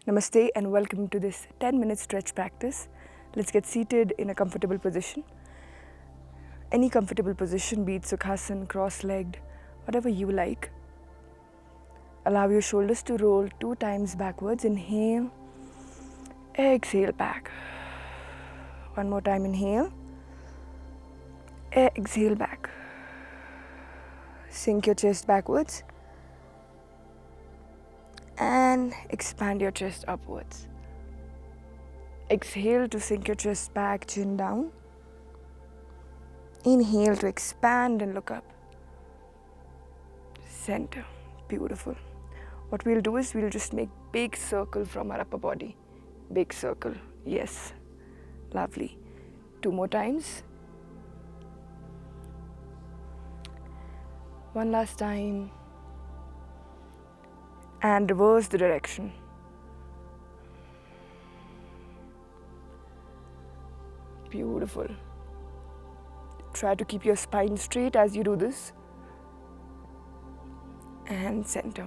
Namaste and welcome to this 10-minute stretch practice. Let's get seated in a comfortable position. Any comfortable position, be it Sukhasana, cross-legged, whatever you like. Allow your shoulders to roll 2 times backwards. Inhale, exhale back. One more time, inhale, exhale back. Sink your chest backwards and expand your chest upwards. Exhale to sink your chest back, chin down. Inhale to expand and look up. Center. Beautiful. What we'll do is we'll just make big circle from our upper body. Big circle. Yes. Lovely. 2 more times. One last time. And reverse the direction. Beautiful. Try to keep your spine straight as you do this. And center.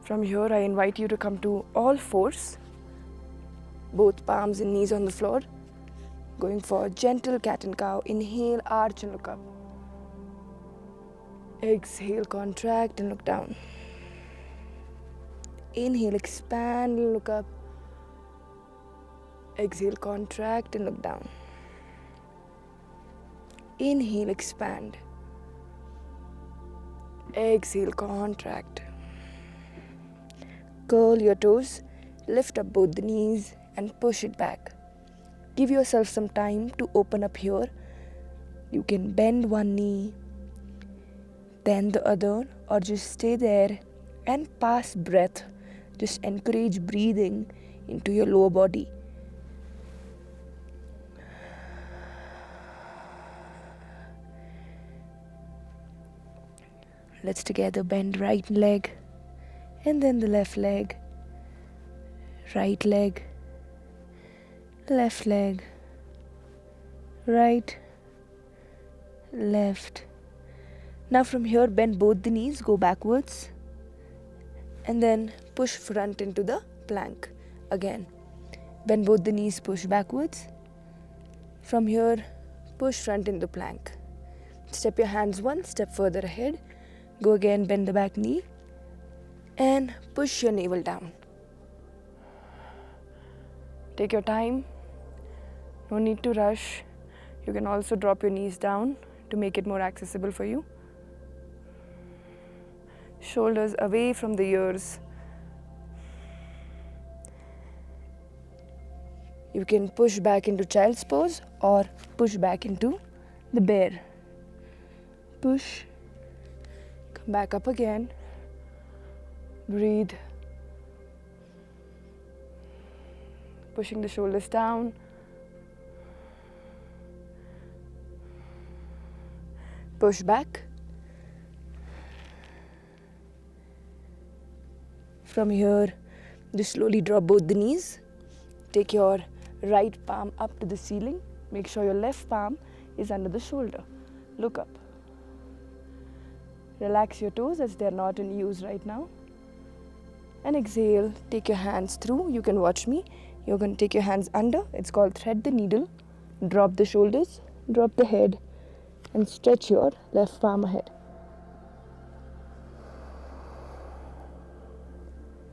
From here, I invite you to come to all fours. Both palms and knees on the floor. Going for gentle cat and cow. Inhale, arch and look up. Exhale, contract and look down. Inhale, expand and look up. Exhale, contract and look down. Inhale, expand. Exhale, contract. Curl your toes, lift up both the knees and push it back. Give yourself some time to open up here. You can bend one knee, then the other, or just stay there and pass breath. Just encourage breathing into your lower body. Let's together bend right leg and then the left leg, right leg, left leg, right, left. Now from here, bend both the knees, go backwards and then push front into the plank. Again, bend both the knees, push backwards. From here, push front into plank. Step your hands one step further ahead. Go again, bend the back knee and push your navel down. Take your time. No need to rush. You can also drop your knees down to make it more accessible for you. Shoulders away from the ears. You can push back into child's pose or push back into the bear. Push. Come back up again. Breathe. Pushing the shoulders down. Push back. From here, just slowly drop both the knees. Take your right palm up to the ceiling. Make sure your left palm is under the shoulder. Look up. Relax your toes as they are not in use right now. And exhale, take your hands through. You can watch me. You're going to take your hands under. It's called thread the needle. Drop the shoulders, drop the head, and stretch your left palm ahead.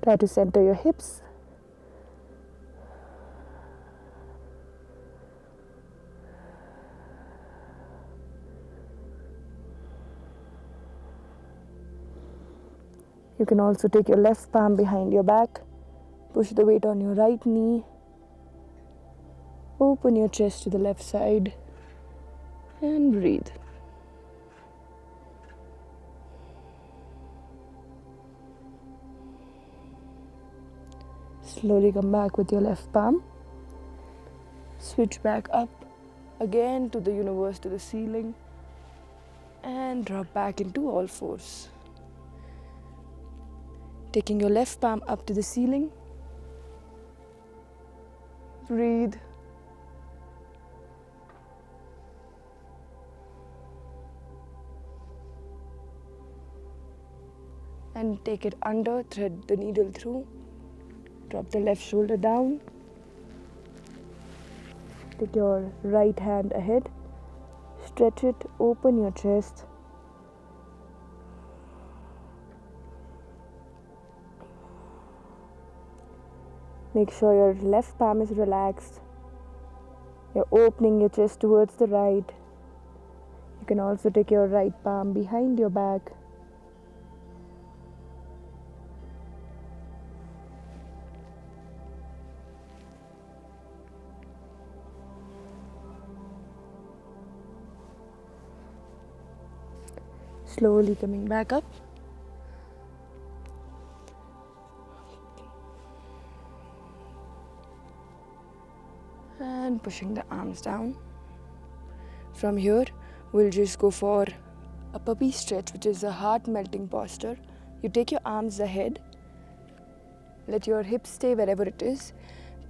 Try to center your hips. You can also take your left palm behind your back. Push the weight on your right knee. Open your chest to the left side and breathe. Slowly come back with your left palm. Switch back up again to the universe, to the ceiling, and drop back into all fours. Taking your left palm up to the ceiling. Breathe. And take it under, thread the needle through. Drop the left shoulder down. Take your right hand ahead. Stretch it, open your chest. Make sure your left palm is relaxed. You're opening your chest towards the right. You can also take your right palm behind your back. Slowly coming back up. And pushing the arms down. From here, we'll just go for a puppy stretch, which is a heart melting posture. You take your arms ahead. Let your hips stay wherever it is.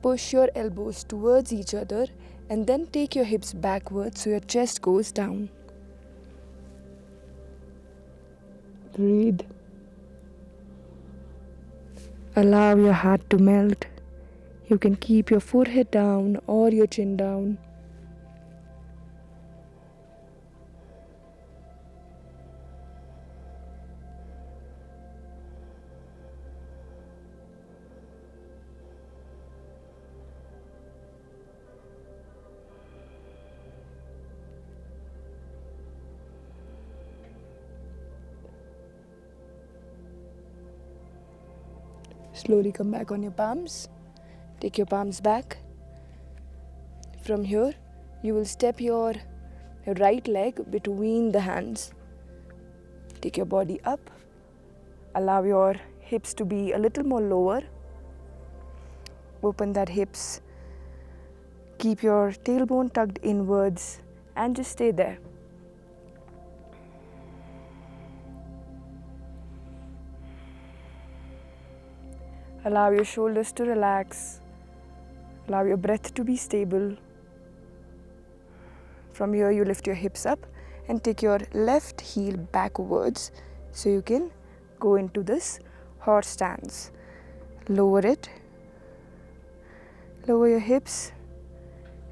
Push your elbows towards each other and then take your hips backwards so your chest goes down. Breathe. Allow your heart to melt. You can keep your forehead down or your chin down. Slowly come back on your palms. Take your palms back. From here, you will step your right leg between the hands. Take your body up. Allow your hips to be a little more lower. Open that hips. Keep your tailbone tucked inwards and just stay there. Allow your shoulders to relax. Allow your breath to be stable. From here, you lift your hips up and take your left heel backwards so you can go into this horse stance. Lower it. Lower your hips.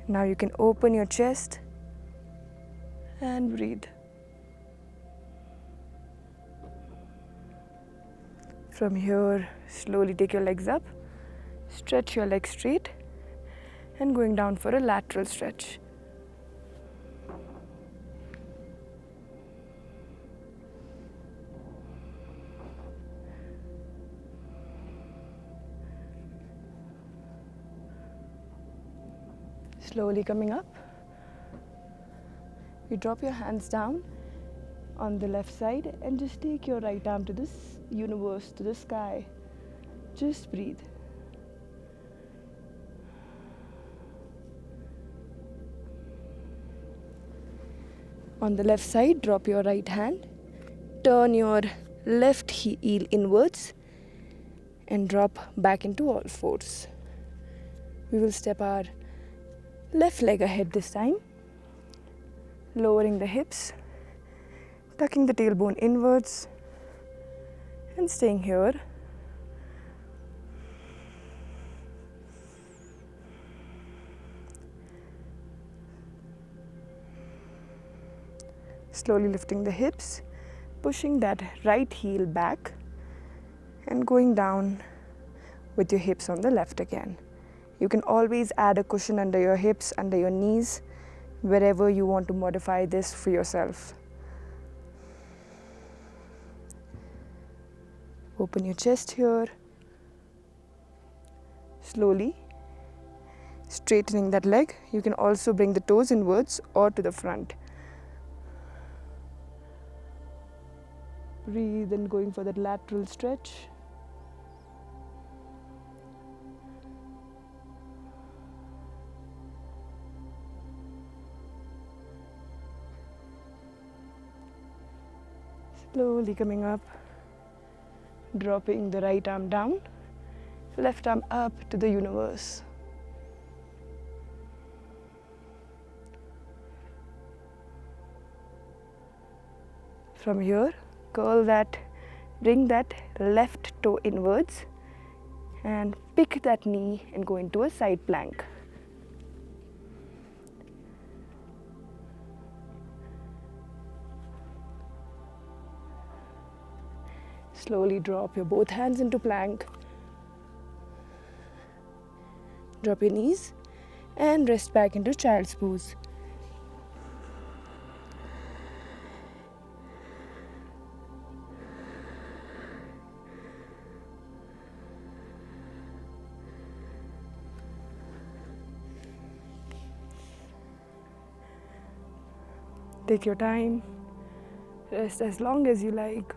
Now you can open your chest and breathe. From here, slowly take your legs up, stretch your legs straight, and going down for a lateral stretch. Slowly coming up, you drop your hands down on the left side and just take your right arm to this universe, to the sky. Just breathe. On the left side, drop your right hand, turn your left heel inwards and drop back into all fours. We will step our left leg ahead this time, lowering the hips, tucking the tailbone inwards and staying here. Slowly lifting the hips, pushing that right heel back and going down with your hips on the left again. You can always add a cushion under your hips, under your knees, wherever you want to modify this for yourself. Open your chest here. Slowly straightening that leg. You can also bring the toes inwards or to the front. Breathe and going for that lateral stretch. Slowly coming up, dropping the right arm down, left arm up to the universe. From here, curl that, bring that left toe inwards And pick that knee and go into a side plank. Slowly drop your both hands into plank. Drop your knees and rest back into child's pose. Take your time. Rest as long as you like.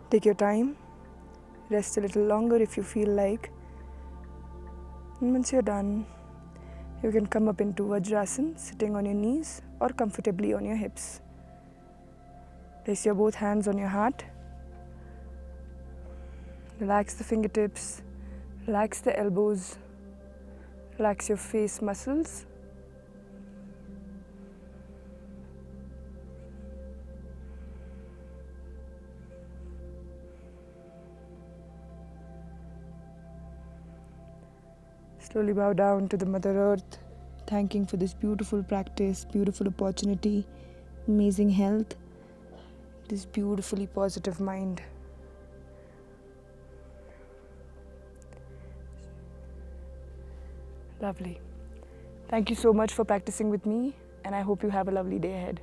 Take your time. Rest a little longer if you feel like. And once you're done, you can come up into Vajrasana, sitting on your knees or comfortably on your hips. Place your both hands on your heart. Relax the fingertips. Relax the elbows. Relax your face muscles. Slowly bow down to the Mother Earth, thanking for this beautiful practice, beautiful opportunity, amazing health, this beautifully positive mind. Lovely. Thank you so much for practicing with me, and I hope you have a lovely day ahead.